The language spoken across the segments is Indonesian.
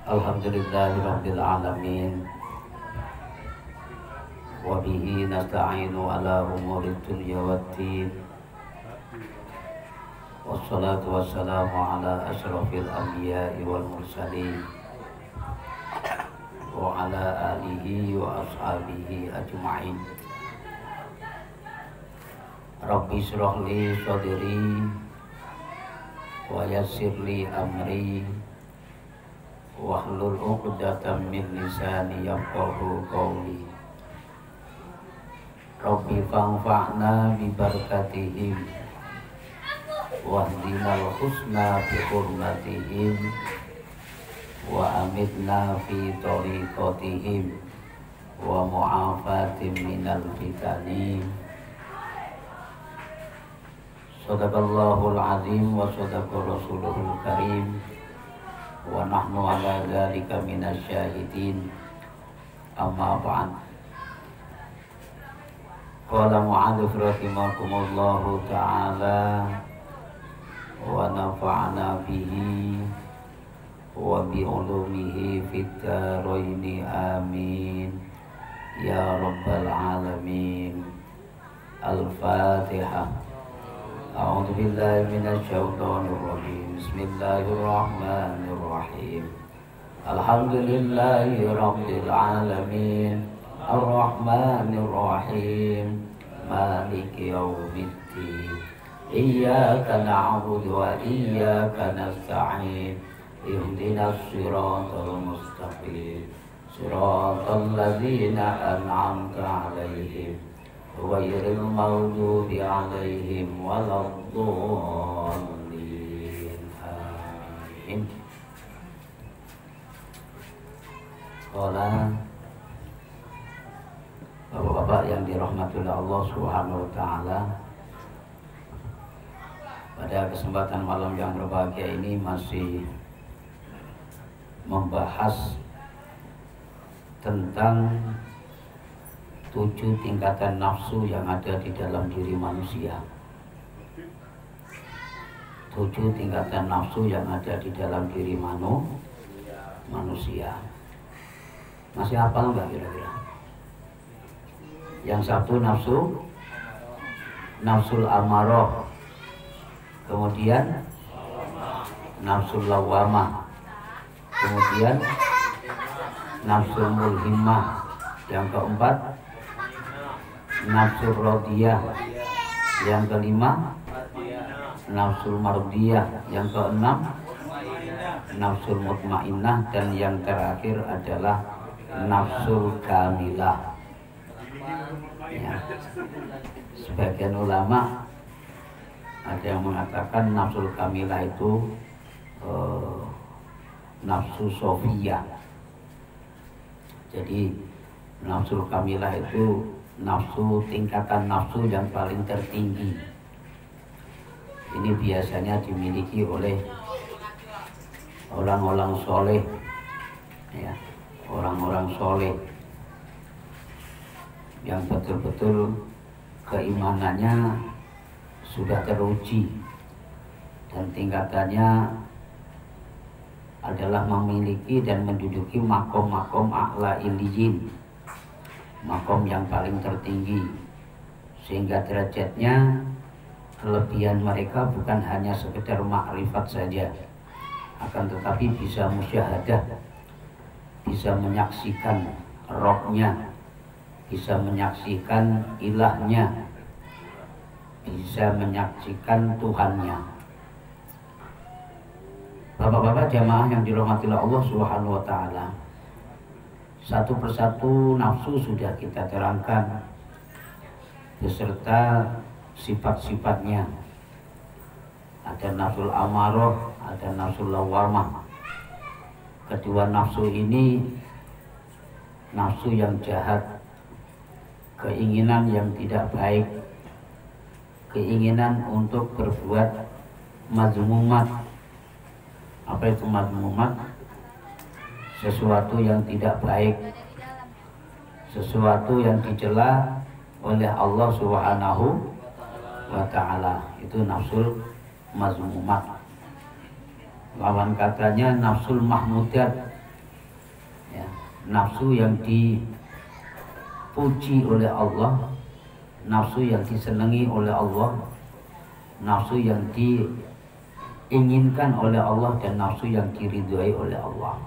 Alhamdulillahirabbil alamin. Wa bihi nasta'inu ala umurid dunya waddin. Wassalatu wassalamu ala asyrafil anbiya'i wal mursalin wa ala alihi wa ashabihi ajma'in. Rabbi shrah li sadri wa yassir li amri wahlul 'uqdatam min lisani yafqahu qawli. Rabbi fanfa'na bi barakatihim wahdinal husna bi hurmatihim wa amitna fi tariqatihim wa mu'afatim minal fitani. Sadaqallahul azim wa sadaqa rasuluhul karim wa nahnu ala dzalika minasyahidin. Amma ba'd. Qala mu'adzif rahimakumullahu ta'ala wa nafa'ana bihi wa bi ulumihi fid dharain amin ya rabbal alamin. Al-Fatihah. A'udzu billahi minasy syaithanir rajim. Bismillahirrahmanirrahim. Alhamdulillahi rabbil alamin. Ar-Rahmanir Rahim. Maliki yaumiddin. Iyyaka na'budu wa iyyaka nasta'in. Ihdinas siratal mustaqim. Siratal ladzina an'amta 'alaihim ghairil maghdubi 'alaihim waladdallin. Amin. Qala Bapak-bapak yang dirahmati Allah Subhanahu wa taala, pada kesempatan malam yang berbahagia ini masih membahas tentang 7 tingkatan nafsu yang ada di dalam diri manusia. 7 tingkatan nafsu yang ada di dalam diri manusia. Masih hafal enggak kira-kira? Yang satu nafsul amarah, kemudian nafsul lawamah, kemudian nafsul mulhimah, yang keempat nafsul radiyah, yang kelima nafsul mardiyah, yang keenam nafsul mutmainnah, dan yang terakhir adalah nafsul kamilah. Ya. Sebagian ulama ada yang mengatakan nafsul kamilah itu nafsu sofiyah. Jadi nafsul kamilah itu tingkatan nafsu yang paling tertinggi. Ini biasanya dimiliki oleh orang-orang soleh, ya, orang-orang soleh yang betul-betul keimanannya sudah teruji dan tingkatannya adalah memiliki dan menduduki makom-makom a'la illiyin, makom yang paling tertinggi, sehingga derajatnya kelebihan mereka bukan hanya sekedar makrifat saja, akan tetapi bisa musyahadah, bisa menyaksikan Rabbnya, bisa menyaksikan ilahnya, bisa menyaksikan Tuhannya. Bapak-bapak jamaah yang dirahmati Allah Subhanahu wa taala, satu persatu nafsu sudah kita terangkan beserta sifat-sifatnya. Ada nafsul amarah, ada nafsul lawamah. Kedua nafsu ini nafsu yang jahat, keinginan yang tidak baik, keinginan untuk berbuat mazmumat. Apa itu mazmumat? Sesuatu yang tidak baik, sesuatu yang dicela oleh Allah Subhanahu wa ta'ala. Itu nafsul mazmumat. Lawan katanya nafsul mahmudat, nafsu yang dipuji oleh Allah, nafsu yang disenangi oleh Allah, nafsu yang diinginkan oleh Allah, dan nafsu yang diridhoi oleh Allah.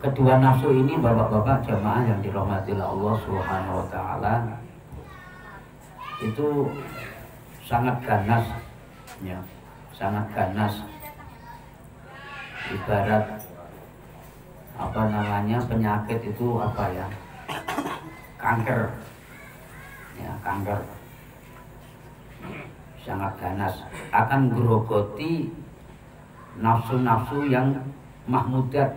Kedua nafsu ini, bapak-bapak jamaah yang dirahmati Allah Subhanahu wa taala, itu sangat ganas ya, sangat ganas. Ibarat penyakit itu kanker ya, kanker sangat ganas, akan gerogoti nafsu-nafsu yang mahmudat,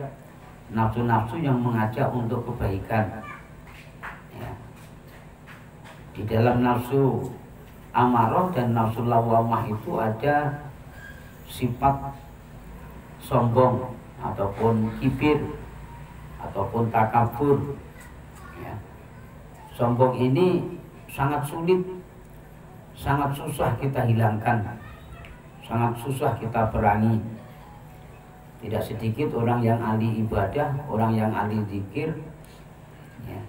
nafsu-nafsu yang mengajak untuk kebaikan ya. Di dalam nafsu amarah dan nafsu lawamah itu ada sifat sombong ataupun kibir ataupun takabur ya. Sombong ini sangat sulit, sangat susah kita hilangkan, sangat susah kita perangi. Tidak sedikit orang yang ahli ibadah, orang yang ahli zikir ya.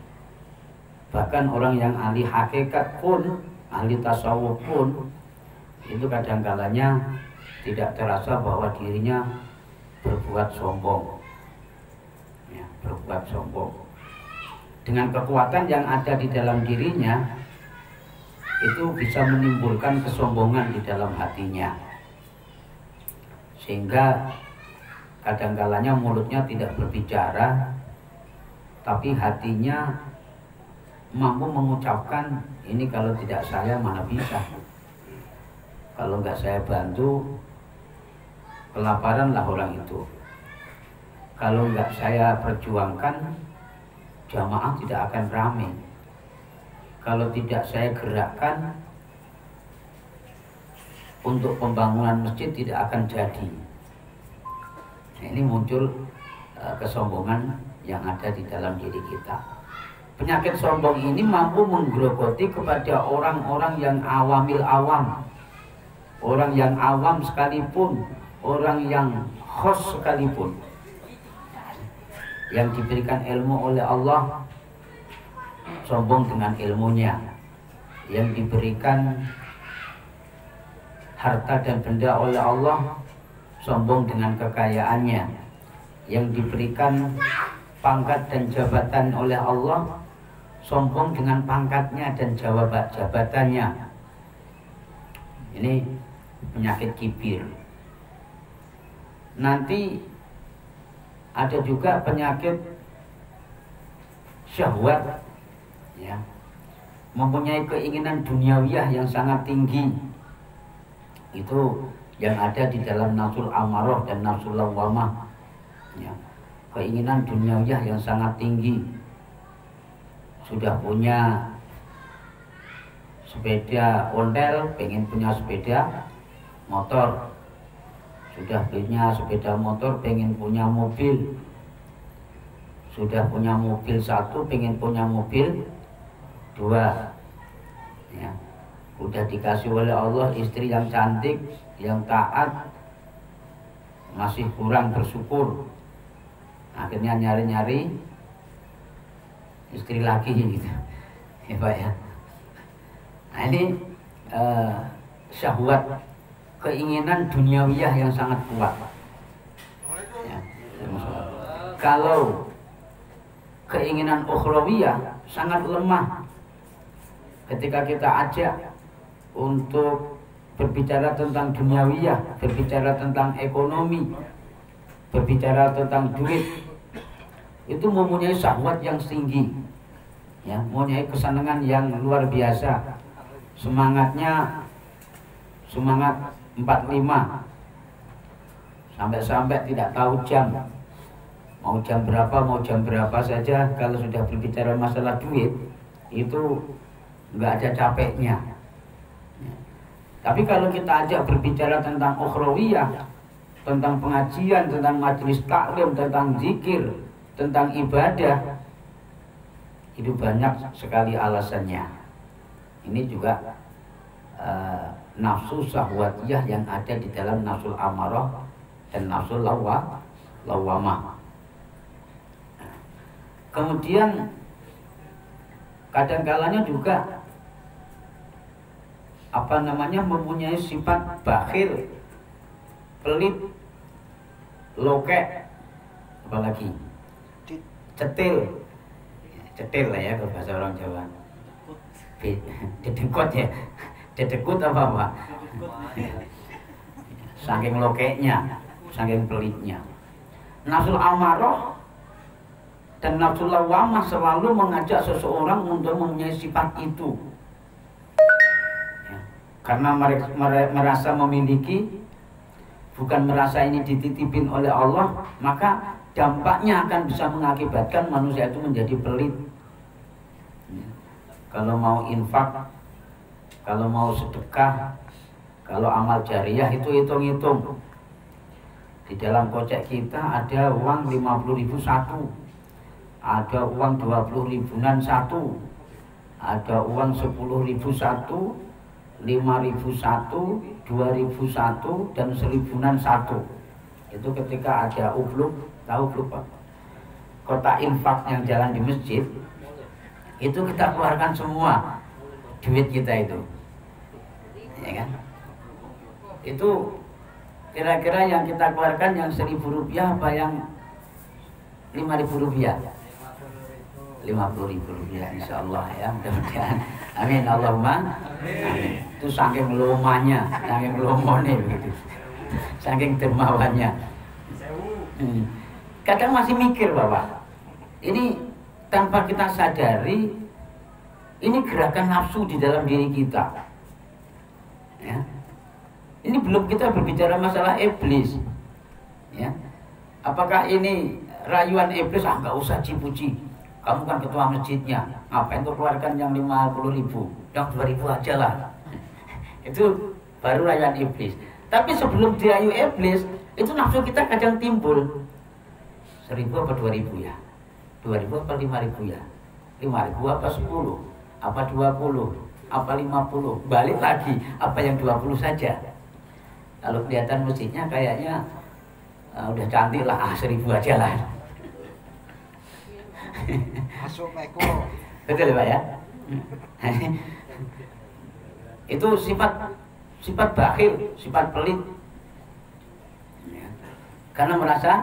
Bahkan orang yang ahli hakikat pun, ahli tasawuf pun, itu kadang-kalanya tidak terasa bahwa dirinya berbuat sombong ya, berbuat sombong. Dengan kekuatan yang ada di dalam dirinya, itu bisa menimbulkan kesombongan di dalam hatinya, sehingga kadang-kalanya mulutnya tidak berbicara, tapi hatinya mampu mengucapkan, ini kalau tidak saya mana bisa, kalau nggak saya bantu kelaparanlah orang itu, kalau nggak saya perjuangkan jamaah tidak akan ramai, kalau tidak saya gerakkan untuk pembangunan masjid tidak akan jadi. Nah, ini muncul kesombongan yang ada di dalam diri kita. Penyakit sombong ini mampu menggerogoti kepada orang-orang yang awamil awam, orang yang awam sekalipun, orang yang khos sekalipun, yang diberikan ilmu oleh Allah sombong dengan ilmunya, yang diberikan harta dan benda oleh Allah sombong dengan kekayaannya, yang diberikan pangkat dan jabatan oleh Allah sombong dengan pangkatnya dan jabatannya. Ini penyakit kibir. Nanti ada juga penyakit syahwat ya, mempunyai keinginan duniawiyah yang sangat tinggi. Itu yang ada di dalam nafsul amarah dan nafsul lawamah ya. Keinginan duniawiyah yang sangat tinggi. Sudah punya sepeda ontel, pengen punya sepeda motor. Sudah punya sepeda motor, pengen punya mobil. Sudah punya mobil satu, pengen punya mobil dua ya. Udah dikasih oleh Allah istri yang cantik, yang taat, masih kurang bersyukur, akhirnya nyari-nyari istri lagi gitu ya Pak ya. Nah ini syahwat, keinginan duniawiyah yang sangat kuat ya. Kalau keinginan ukhrawiyah sangat lemah. Ketika kita ajak untuk berbicara tentang duniawiyah, berbicara tentang ekonomi, berbicara tentang duit, itu mempunyai syahwat yang tinggi ya, mempunyai kesenangan yang luar biasa. Semangatnya semangat 45, sampai-sampai tidak tahu jam, mau jam berapa saja. Kalau sudah berbicara masalah duit itu nggak ada capeknya. Tapi kalau kita ajak berbicara tentang ukhrawiyah, tentang pengajian, tentang majelis taklim, tentang zikir, tentang ibadah, itu banyak sekali alasannya. Ini juga nafsu syahwatiyah yang ada di dalam nafsul amarah dan nafsul lawamah. Kemudian kadang-kalanya juga mempunyai sifat bakhil, pelit, lokek, apalagi cetil lah ya kalau bahasa orang Jawa. Dedekut ya, dedekut apa? Saking lokeknya, saking pelitnya. Nafsul amarah dan nafsul lawamah selalu mengajak seseorang untuk mempunyai sifat itu. Ya, karena merasa memiliki, bukan merasa ini dititipin oleh Allah, maka dampaknya akan bisa mengakibatkan manusia itu menjadi pelit. Ya, kalau mau infak, kalau mau sedekah, kalau amal jariah itu hitung-hitung. Di dalam kocek kita ada uang 50.000 satu, ada uang 20.000-an satu, ada uang 10.000 satu, 5.000 satu, 2.000 satu, dan 1.000-an satu. Itu ketika ada ubluk, tahu ubluk Pak? Kotak infak yang jalan di masjid, itu kita keluarkan semua duit kita itu, ya kan? Itu kira-kira yang kita keluarkan yang 1.000 rupiah apa yang 5.000 rupiah? 50.000 rupiah insyaallah ya, mudah-mudahan. Amin Allahumma amin. Itu saking lomanya, saking lomone begitu, saking dermawannya. Kadang masih mikir Bapak, ini tanpa kita sadari, ini gerakan nafsu di dalam diri kita, ya. Ini belum kita berbicara masalah iblis, ya. Apakah ini rayuan iblis? Nggak usah cipuci, kamu kan ketua masjidnya, ngapain tuh keluarkan yang 50.000, yang 2.000 aja lah. Itu baru rayuan iblis. Tapi sebelum dirayu iblis, itu nafsu kita kadang timbul. 1.000 apa 2.000 ya? 2.000 apa 5.000 ya? 5.000 apa 10? Apa 20? Apa 50? Balik lagi, apa yang 20 saja? Kalau kelihatan masjidnya kayaknya udah cantik lah, 1.000 aja lah. Masuk Eko. Betul Pak ya? Itu sifat bakhil, sifat pelit. Ya. Karena merasa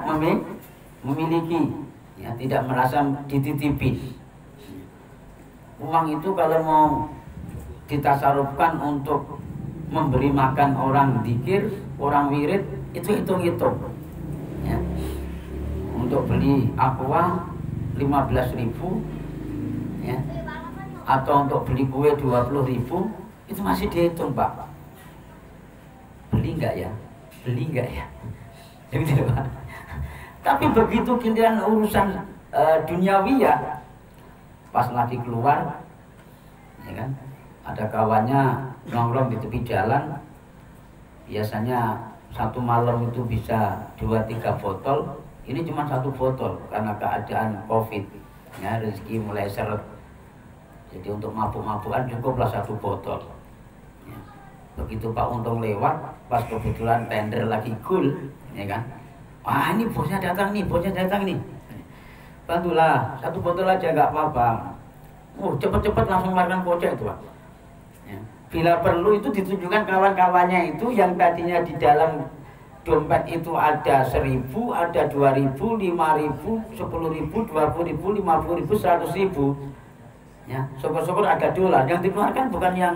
memiliki, ya, tidak merasa dititipi. Uang itu kalau mau ditasarufkan untuk memberi makan orang zikir, orang wirid, itu hitung-hitung, ya. Untuk beli aqua 15.000, ya, atau untuk beli kue 20.000, itu masih dihitung Pak. Beli nggak ya? Beli nggak ya? Gitu Pak. Tapi begitu giliran urusan duniawi ya, pas lagi keluar, ya kan, ada kawannya nongkrong di tepi jalan, biasanya satu malam itu bisa 2-3 botol. Ini cuma 1 botol karena keadaan COVID, ya, rezeki mulai seret. Jadi untuk mabuk-mabukan cukuplah 1 botol. Ya. Begitu Pak Untung lewat, pas kebetulan tender lagi cool, ya kan, wah ini bosnya datang nih, bantulah 1 botol aja nggak apa-apa. Cepet-cepet langsung keluarkan kocek itu Pak. Ya. Bila perlu itu ditunjukkan kawan-kawannya itu yang tadinya di dalam dompet itu ada 1.000, ada 2.000, 5.000, 10.000, 20.000, 50.000, 100.000. Ya, syukur-syukur ada dolar. Yang dikeluarkan bukan yang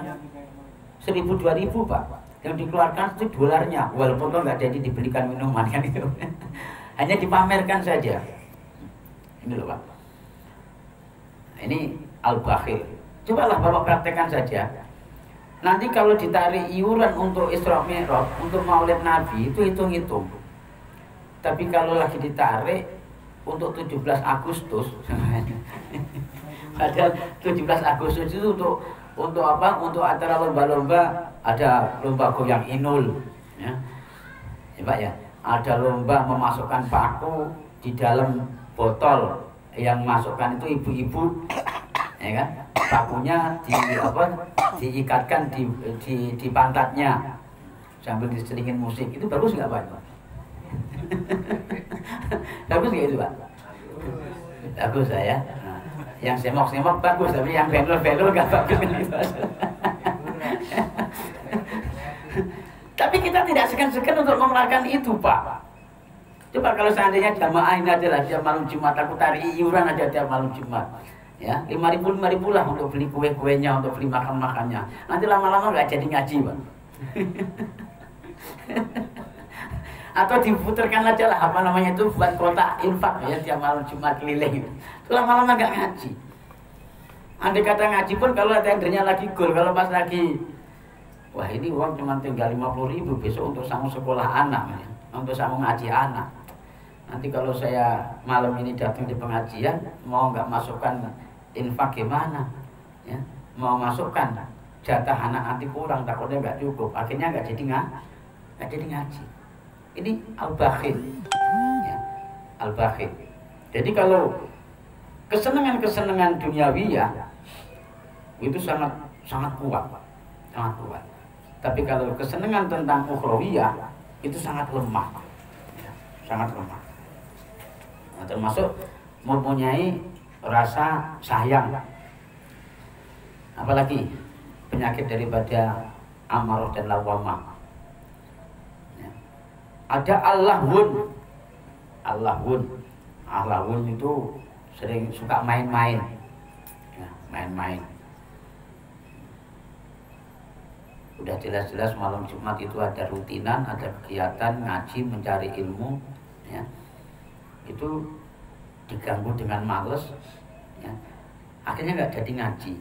1.000, 2.000 Pak. Yang dikeluarkan itu dolarnya, walaupun toh nggak jadi dibelikan minuman kan itu. Hanya dipamerkan saja. Ini loh Pak. Ini al-bakhil. Cobalah Bapak praktekkan saja. Nanti kalau ditarik iuran untuk Isra Mi'raj, untuk Maulid Nabi, itu hitung-hitung. Tapi kalau lagi ditarik untuk 17 Agustus, padahal 17 Agustus itu untuk apa? Untuk acara lomba-lomba, ada lomba goyang inul, ya. Ya Pak ya, ada lomba memasukkan paku di dalam botol, yang masukkan itu ibu-ibu, ya kan? Pakunya diikatkan di pantatnya sambil diselingin musik. Itu bagus nggak Pak? Bagus nggak itu Pak? bagus saya. Nah, yang semok-semok bagus, tapi yang belok-belok nggak bagus gitu. Tapi kita tidak segan-segan untuk melakukan itu, Pak. Coba kalau seandainya jamaah ini adalah tiap malam Jumat, aku tarik iuran aja tiap malam Jumat. Ya, 5.000 lah untuk beli kue-kuenya, untuk beli makan-makannya. Nanti lama-lama nggak jadi ngaji, Pak. Atau diputarkan aja lah apa namanya itu buat kotak infak ya tiap malam Jumat keliling. Itu lama-lama nggak ngaji. Andai kata ngaji pun kalau tendernya lagi gol, kalau pas lagi wah ini uang cuma tinggal 50.000 besok untuk sanggup sekolah anak ya, untuk sanggup ngaji anak. Nanti kalau saya malam ini datang di pengajian mau nggak masukkan infak gimana ya, mau masukkan jatah anak nanti kurang, takutnya nggak cukup, akhirnya nggak jadi ngaji. Ini al-bakhil ya, al-bakhil. Jadi kalau kesenangan duniawiyah itu sangat kuat, sangat kuat. Tapi kalau kesenangan tentang ukhrawiyah itu sangat lemah ya, sangat lemah. Nah, termasuk mempunyai rasa sayang, apalagi penyakit daripada amarah dan lawamah ya. Ada Allahun itu sering suka main-main ya, main-main. Udah jelas-jelas malam Jumat itu ada rutinan, ada kegiatan ngaji, mencari ilmu ya. Itu diganggu dengan males ya. Akhirnya nggak jadi ngaji.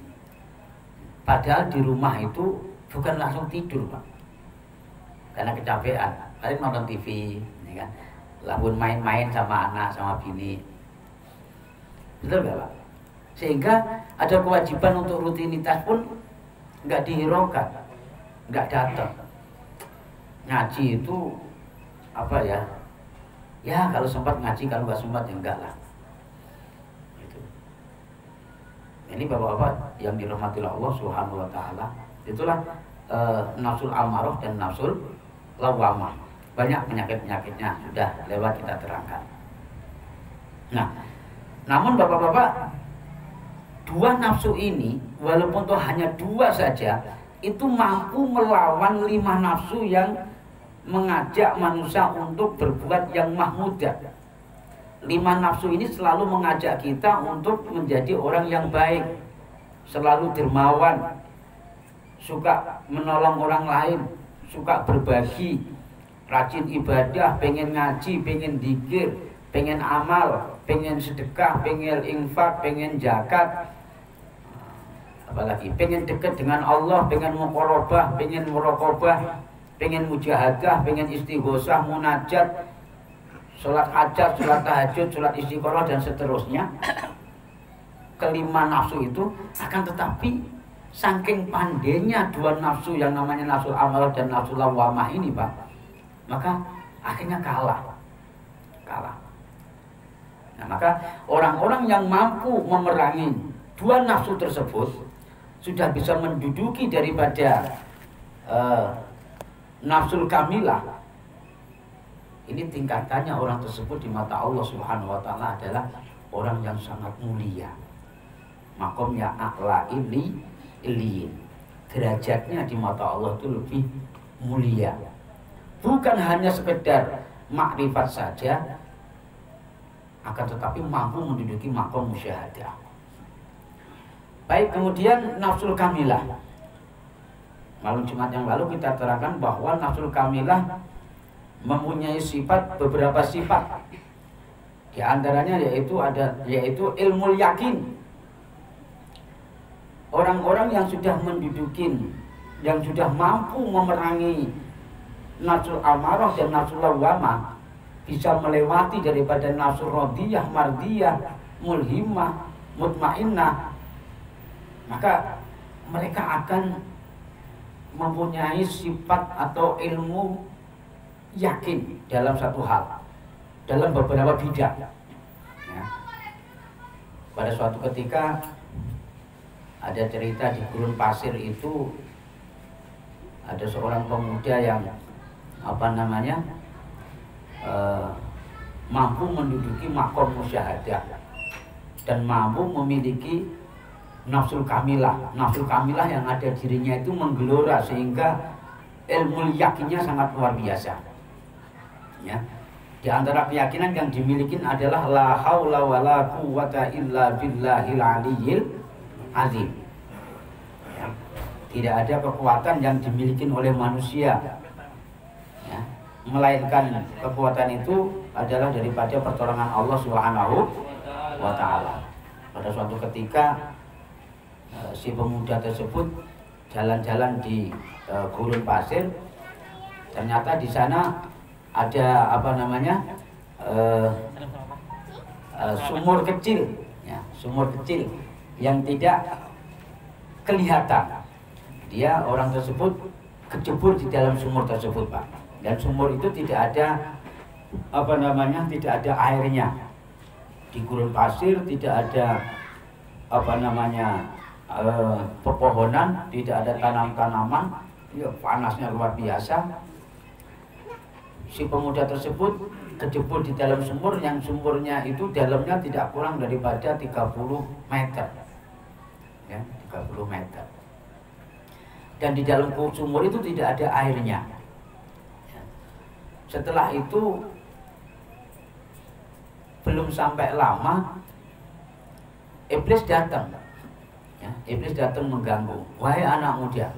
Padahal di rumah itu bukan langsung tidur, Pak, karena kecapean, paling nonton TV ya kan, lamun main-main sama anak sama bini, betul nggak, Pak? Sehingga ada kewajiban untuk rutinitas pun nggak dihiraukan, nggak datang. Ngaji itu apa ya? Ya kalau sempat ngaji, kalau nggak sempat ya enggak lah. Gitu. Ini bapak-bapak yang dirahmati Allah Subhanahu Wa Taala, itulah nafsul amarah dan nafsul lawamah. Banyak penyakitnya sudah lewat kita terangkan. Nah, namun bapak-bapak, dua nafsu ini walaupun toh hanya dua saja, itu mampu melawan 5 nafsu yang mengajak manusia untuk berbuat yang mahmudah. 5 nafsu ini selalu mengajak kita untuk menjadi orang yang baik, selalu dermawan, suka menolong orang lain, suka berbagi, rajin ibadah, pengen ngaji, pengen dzikir, pengen amal, pengen sedekah, pengen infak, pengen zakat, apalagi pengen dekat dengan Allah, pengen muqarabah, pengen muraqabah, pengen mujahadah, pengen istighosah, munajat, sholat hajat, sholat tahajud, sholat istiqoroh dan seterusnya. Kelima nafsu itu akan tetapi saking pandainya dua nafsu yang namanya nafsu amarah dan nafsu lawamah ini, Pak, maka akhirnya kalah. Nah, maka orang-orang yang mampu memerangi dua nafsu tersebut sudah bisa menduduki daripada nafsul kamilah. Ini tingkatannya orang tersebut di mata Allah Subhanahu Wa Taala adalah orang yang sangat mulia. Makomnya a'la illiyin. Derajatnya di mata Allah itu lebih mulia. Bukan hanya sekedar makrifat saja, akan tetapi mampu menduduki makom musyahadah. Baik, kemudian nafsul kamilah. Malam Jumat yang lalu kita terangkan bahwa nafsul kamilah mempunyai beberapa sifat. Di antaranya yaitu ilmu yakin. Orang-orang yang sudah menduduki, yang sudah mampu memerangi nafsul amarah dan nafsul lawamah, bisa melewati daripada nafsul radiyah, mardiyah, mulhimah, mutmainnah, maka mereka akan mempunyai sifat atau ilmu yakin dalam satu hal, dalam beberapa bidang ya. Pada suatu ketika ada cerita di gurun pasir itu ada seorang pemuda yang mampu menduduki makom musyahadah. dan mampu memiliki nafsul kamilah. Nafsul kamilah yang ada dirinya itu menggelora sehingga ilmu yakinnya sangat luar biasa. Ya. Di antara keyakinan yang dimiliki adalah la haula wala quwata illa billahil aliyyil azim. Ya. Tidak ada kekuatan yang dimiliki oleh manusia, ya, melainkan kekuatan itu adalah daripada pertolongan Allah Subhanahu wa taala. Pada suatu ketika si pemuda tersebut jalan-jalan di gurun pasir, ternyata di sana ada sumur kecil, ya, sumur kecil yang tidak kelihatan. Dia orang tersebut kecebur di dalam sumur tersebut, Pak. Dan sumur itu tidak ada tidak ada airnya. Di gurun pasir tidak ada pepohonan, tidak ada tanam-tanaman, ya, panasnya luar biasa. Si pemuda tersebut kejebur di dalam sumur yang sumurnya itu dalamnya tidak kurang daripada 30 meter, ya, 30 meter. Dan di dalam sumur itu tidak ada airnya. Setelah itu belum sampai lama iblis datang, ya, iblis datang mengganggu. Wahai anak muda,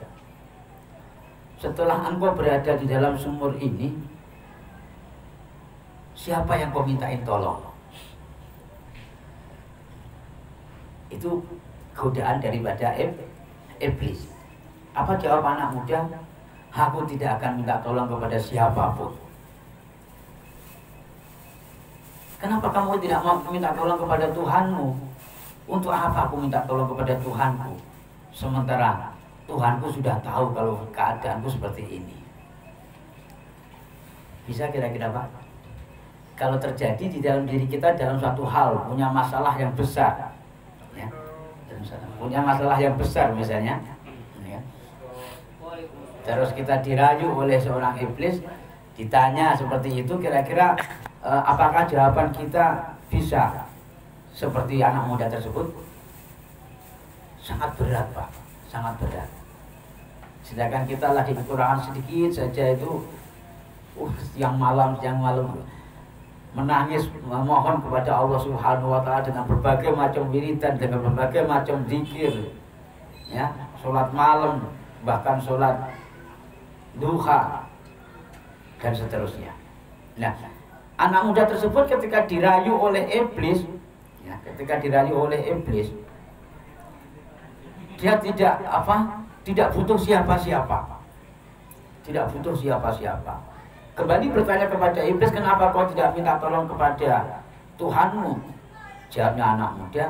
setelah engkau berada di dalam sumur ini, siapa yang kau mintain tolong? Itu godaan daripada iblis. Apa jawab anak muda? Aku tidak akan minta tolong kepada siapapun. Kenapa kamu tidak mau minta tolong kepada Tuhanmu? Untuk apa aku minta tolong kepada Tuhanku? Sementara Tuhanku sudah tahu kalau keadaanku seperti ini. Bisa kira-kira Pak? Kalau terjadi di dalam diri kita dalam suatu hal, punya masalah yang besar, ya, punya masalah yang besar misalnya, ya, terus kita dirayu oleh seorang iblis, ditanya seperti itu, kira-kira apakah jawaban kita bisa seperti anak muda tersebut? Sangat berat Pak, sangat berat. Sedangkan kita lagi kekurangan sedikit saja itu, siang malam menangis memohon kepada Allah Subhanahu wa taala dengan berbagai macam wiridan, dengan berbagai macam zikir, ya, sholat malam, bahkan sholat duha dan seterusnya. Nah, anak muda tersebut ketika dirayu oleh iblis, ya, dia tidak butuh siapa-siapa. Tidak butuh siapa-siapa. Kembali bertanya kepada iblis, kenapa kau tidak minta tolong kepada Tuhanmu? Jawabnya anak muda,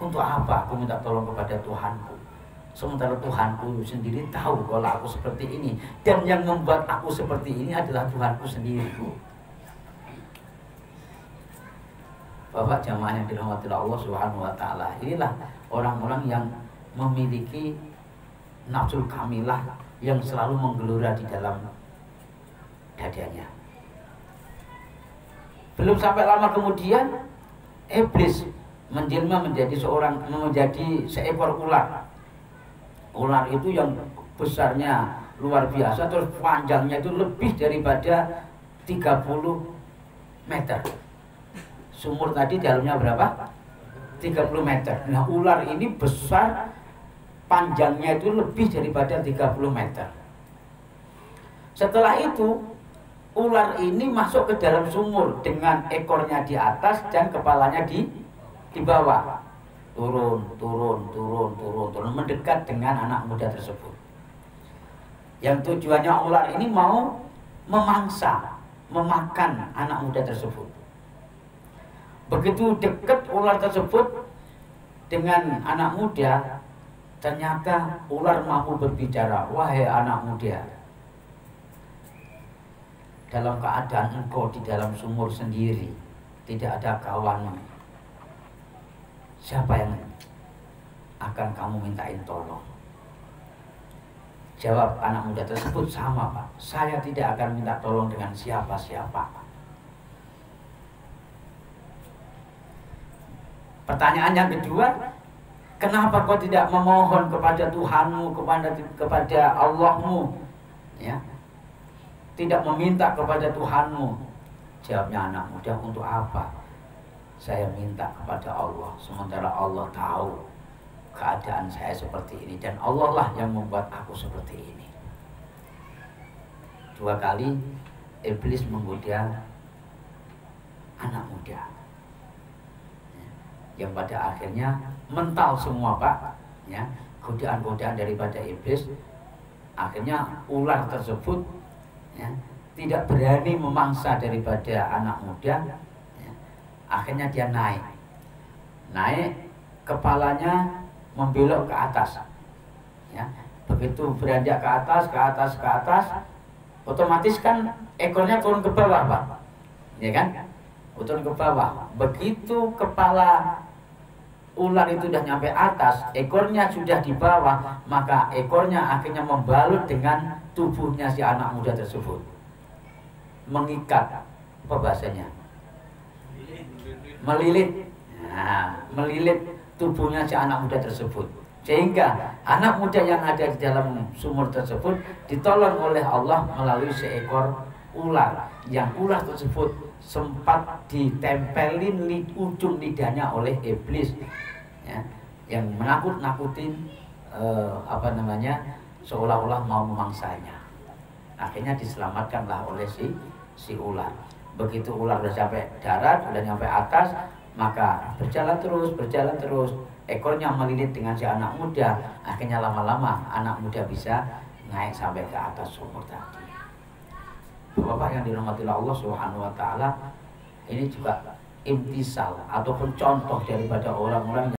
untuk apa aku minta tolong kepada Tuhanku? Sementara Tuhanku sendiri tahu kalau aku seperti ini. Dan yang membuat aku seperti ini adalah Tuhanku sendiri. Bapak jamaah yang dirahmati Allah Subhanahu wa taala, inilah orang-orang yang memiliki nafsul kamilah yang selalu menggelora di dalam dadanya. Belum sampai lama kemudian iblis menjelma menjadi seekor ular. Ular itu yang besarnya luar biasa, terus panjangnya itu lebih daripada 30 meter. Sumur tadi dalamnya berapa? 30 meter. Nah, ular ini besar, panjangnya itu lebih daripada 30 meter. Setelah itu ular ini masuk ke dalam sumur dengan ekornya di atas dan kepalanya di bawah. Turun mendekat dengan anak muda tersebut. Yang tujuannya ular ini mau memakan anak muda tersebut. Begitu dekat ular tersebut dengan anak muda, ternyata ular mampu berbicara. Wahai anak muda, dalam keadaan engkau di dalam sumur sendiri, tidak ada kawanmu, siapa yang akan kamu mintain tolong? Jawab anak muda tersebut, sama Pak, saya tidak akan minta tolong dengan siapa-siapa. Pertanyaan yang kedua, kenapa kau tidak memohon kepada Tuhanmu, kepada Allahmu, ya? Tidak meminta kepada Tuhanmu? Jawabnya anak muda, untuk apa saya minta kepada Allah, sementara Allah tahu keadaan saya seperti ini, dan Allah lah yang membuat aku seperti ini. 2 kali iblis menggoda anak muda, yang pada akhirnya mental semua Pak, ya, godaan-godaan daripada iblis. Akhirnya ular tersebut, ya, tidak berani memangsa daripada anak muda, ya. Akhirnya dia naik, kepalanya membelok ke atas, ya. Begitu beranjak ke atas, otomatis kan ekornya turun ke bawah Pak, ya kan, turun ke bawah. Begitu kepala ular itu sudah nyampe atas, ekornya sudah di bawah, maka ekornya akhirnya membalut dengan tubuhnya si anak muda tersebut, mengikat, apa bahasanya, melilit, melilit tubuhnya si anak muda tersebut, sehingga anak muda yang ada di dalam sumur tersebut ditolong oleh Allah melalui seekor ular, yang ular tersebut sempat ditempelin ujung lidahnya oleh iblis, ya, yang menakut-nakutin, seolah-olah mau memangsanya. Akhirnya diselamatkanlah oleh si ular. Begitu ular sudah sampai darat, sudah sampai atas, maka berjalan terus, ekornya melilit dengan si anak muda. Akhirnya lama-lama anak muda bisa naik sampai ke atas sumur tadi. Bapak yang dirahmati Allah Subhanahu wa taala, ini juga imtisal ataupun contoh daripada orang-orang